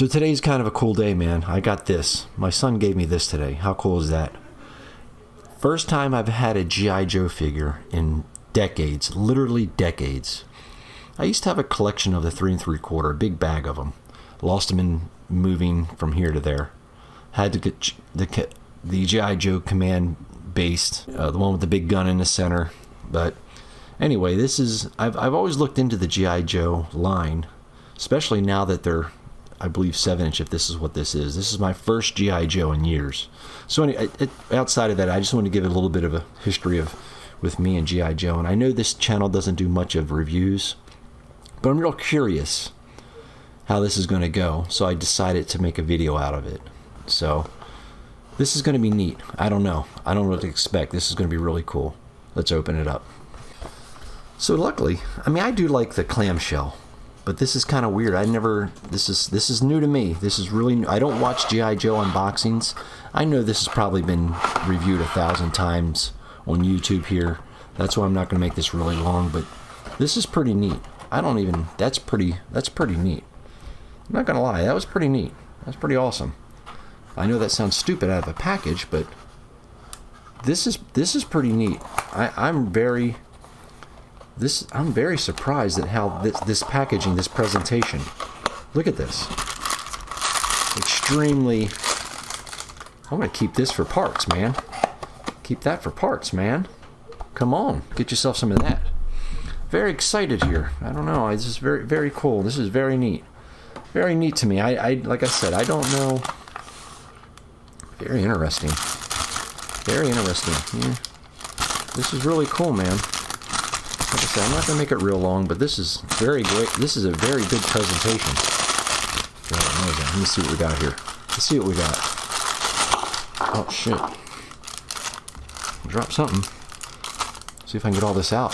So today's kind of a cool day, man. I got this. My son gave me this today. How cool is that? First time I've had a G.I. Joe figure in decades, literally decades. I used to have a collection of the 3 3/4, a big bag of them. Lost them in moving from here to there. Had to get the G.I. Joe Command based, the one with the big gun in the center. But anyway, this is, I've always looked into the G.I. Joe line, especially now that they're, I believe, 7-inch, if this is what this is. This is my first G.I. Joe in years. So anyway, outside of that, I just want to give it a little bit of a history with me and G.I. Joe. And I know this channel doesn't do much of reviews, but I'm real curious how this is going to go. So I decided to make a video out of it. So this is going to be neat. I don't know. I don't know what to expect. This is going to be really cool. Let's open it up. So luckily, I mean, I do like the clamshell. But this is kind of weird. This is new to me. This is really new. I don't watch G.I. Joe unboxings. I know this has probably been reviewed 1,000 times on YouTube here. That's why I'm not going to make this really long, but this is pretty neat. That's pretty neat. I'm not going to lie. That was pretty neat. That's pretty awesome. I know that sounds stupid out of a package, but this is pretty neat. I'm very surprised at how this packaging, this presentation. Look at this. Extremely. I'm going to keep this for parts, man. Keep that for parts, man. Come on, get yourself some of that. Very excited here. I don't know. This is very, very cool. This is very neat. Very neat to me. I like I said, I don't know. Very interesting. Very interesting. Yeah. This is really cool, man. Like I said, I'm not going to make it real long, but this is very great. This is a very good presentation. Let me see what we got here. Let's see what we got. Oh, shit. Drop something. See if I can get all this out.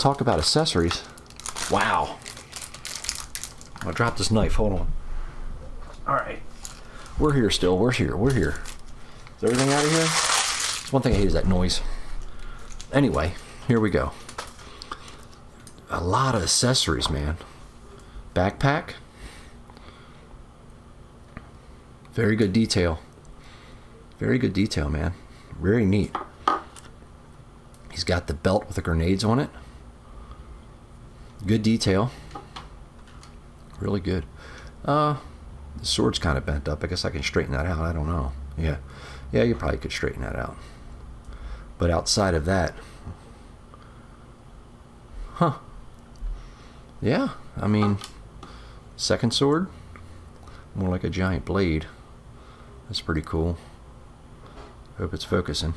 Talk about accessories. Wow. I dropped this knife. Hold on. All right. We're here still. We're here. Is everything out of here? One thing I hate is that noise. Anyway, here we go. A lot of accessories, man. Backpack. Very good detail. Very good detail, man. Very neat. He's got the belt with the grenades on it. Good detail. Really good. The sword's kind of bent up. I guess I can straighten that out. I don't know. Yeah, you probably could straighten that out. But outside of that, yeah, I mean, second sword, more like a giant blade. That's pretty cool. Hope it's focusing.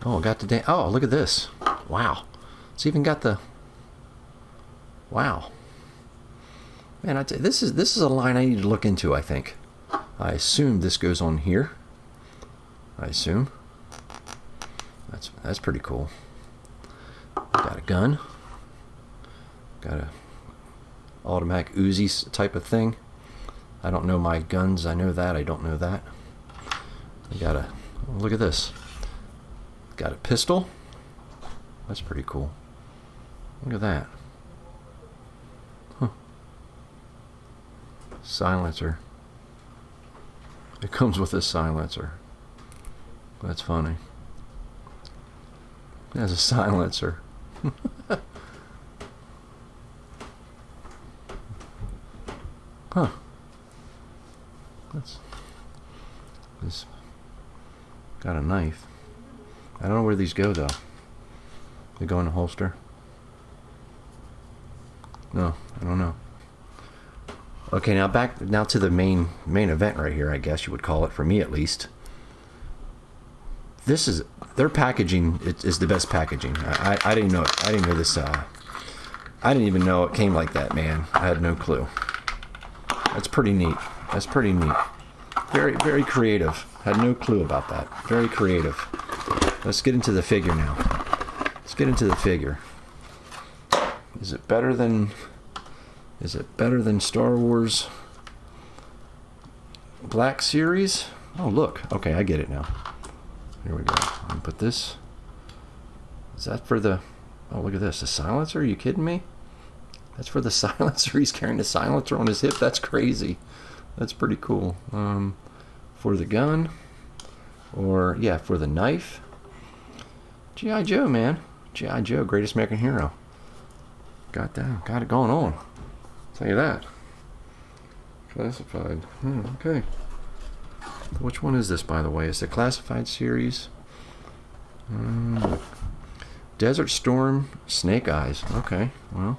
Oh, got the oh, look at this. Wow. It's even got the, wow. Man, this is a line I need to look into, I think. I assume this goes on here. I assume. That's pretty cool. Got a gun. Got a automatic Uzi type of thing. I don't know my guns. I know that. I don't know that. I got a, oh, look at this. Got a pistol. That's pretty cool. Look at that. Huh. Silencer. It comes with a silencer. That's funny. It has a silencer. Huh. This got a knife. I don't know where these go though. They go in a holster? No, I don't know. Okay, now back to the main event right here, I guess you would call it, for me at least. This is their packaging is the best packaging. I didn't know this. I didn't even know it came like that, man. I had no clue. That's pretty neat. That's pretty neat. Very, very creative. Had no clue about that. Very creative. Let's get into the figure now. Let's get into the figure. Is it better than Star Wars Black Series? Oh, look. Okay, I get it now. Here we go. Let me put this. Is that for the... Oh, look at this. A silencer? Are you kidding me? That's for the silencer. He's carrying the silencer on his hip. That's crazy. That's pretty cool. For the gun, or yeah, for the knife. G.I. Joe, man. G.I. Joe, greatest American hero. Got it going on. I'll tell you that. Classified. Okay. Which one is this, by the way? Is it classified series? Desert Storm Snake Eyes. Okay, well,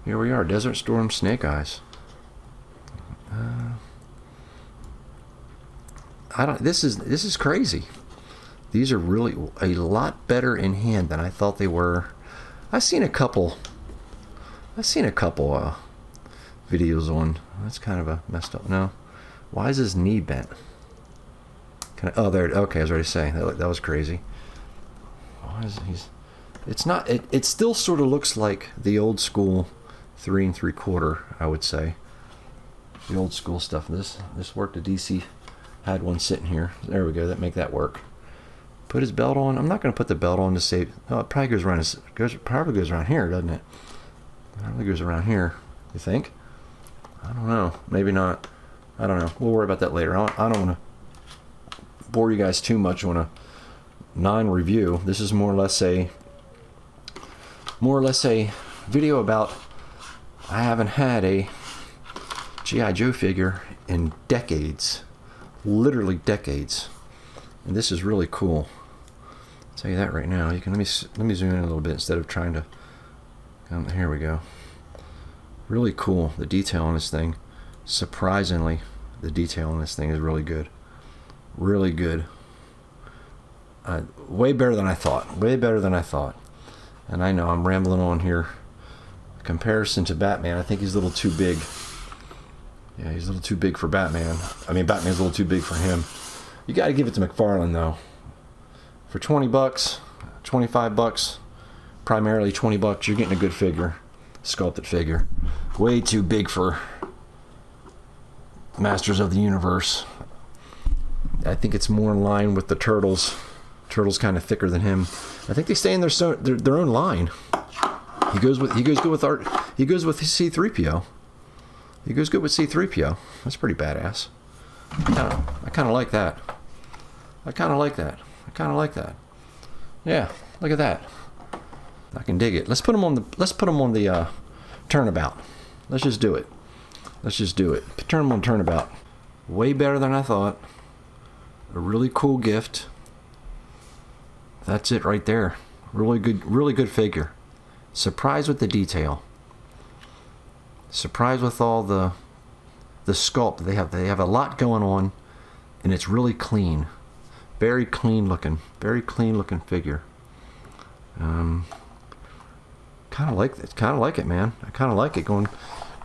here we are. Desert Storm Snake Eyes. This is crazy. These are really a lot better in hand than I thought they were. I've seen a couple videos on. That's kind of a messed up. No, why is his knee bent? Oh, there. Okay, I was ready to say that was crazy. Why is he's? It's not. It still sort of looks like the old school 3 3/4. I would say the old school stuff. This worked. The DC had one sitting here. There we go. That make that work. Put his belt on. I'm not going to put the belt on to save. Oh, it probably goes around. Probably goes around here, doesn't it? Probably goes around here. You think? I don't know. Maybe not. I don't know. We'll worry about that later. I don't want to bore you guys too much on a non-review. This is more or less a video about. I haven't had a G.I. Joe figure in decades, literally decades, and this is really cool. I'll tell you that right now. You can let me zoom in a little bit instead of trying to. Here we go. Really cool. The detail on this thing, surprisingly, the detail on this thing is really good. Really good. Way better than I thought. Way better than I thought. And I know I'm rambling on here. Comparison to Batman, I think he's a little too big. Yeah, he's a little too big for Batman. I mean, Batman's a little too big for him. You got to give it to McFarlane though. For $20, $25, primarily $20, you're getting a good figure, sculpted figure. Way too big for Masters of the Universe. I think it's more in line with the Turtles. Turtle's kind of thicker than him. I think they stay in their own line. He goes good with art. He goes with C-3PO. He goes good with C-3PO. That's pretty badass. I kind of like that. I kind of like that. Yeah, look at that. I can dig it. Let's put him on the turnabout. Let's just do it. Turn him on turnabout. Way better than I thought. A really cool gift. That's it right there. Really good figure. Surprised with the detail. Surprised with all the sculpt. They have a lot going on, and it's really clean. Very clean looking figure. Kind of like it, man. I kind of like it.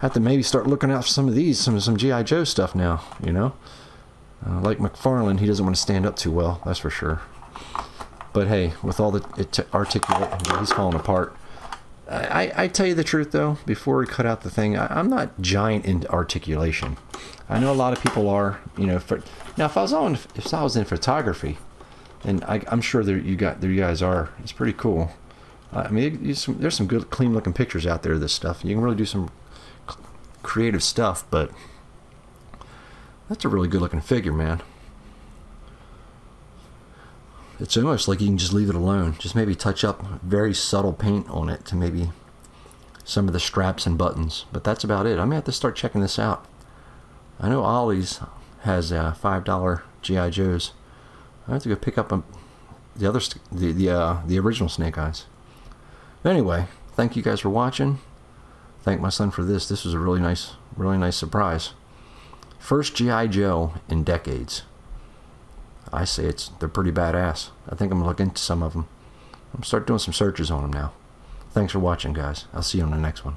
Have to maybe start looking out for some of these, some G.I. Joe stuff now. You know, like McFarlane, he doesn't want to stand up too well. That's for sure. But hey, with all the articulate, he's falling apart. I tell you the truth though, before we cut out the thing, I'm not giant into articulation. I know a lot of people are. You know, now if I was in photography, and I'm sure you guys are. It's pretty cool. I mean, there's some good, clean looking pictures out there of this stuff. You can really do some creative stuff, but that's a really good looking figure, man. It's almost like you can just leave it alone. Just maybe touch up very subtle paint on it to maybe some of the straps and buttons. But that's about it. I may have to start checking this out. I know Ollie's has $5 G.I. Joes. I have to go pick up the original Snake Eyes. Anyway, thank you guys for watching. Thank my son for this. This was a really nice surprise. First G.I. Joe in decades. I say they're pretty badass. I think I'm gonna look into some of them. I'm gonna start doing some searches on them now. Thanks for watching, guys. I'll see you on the next one.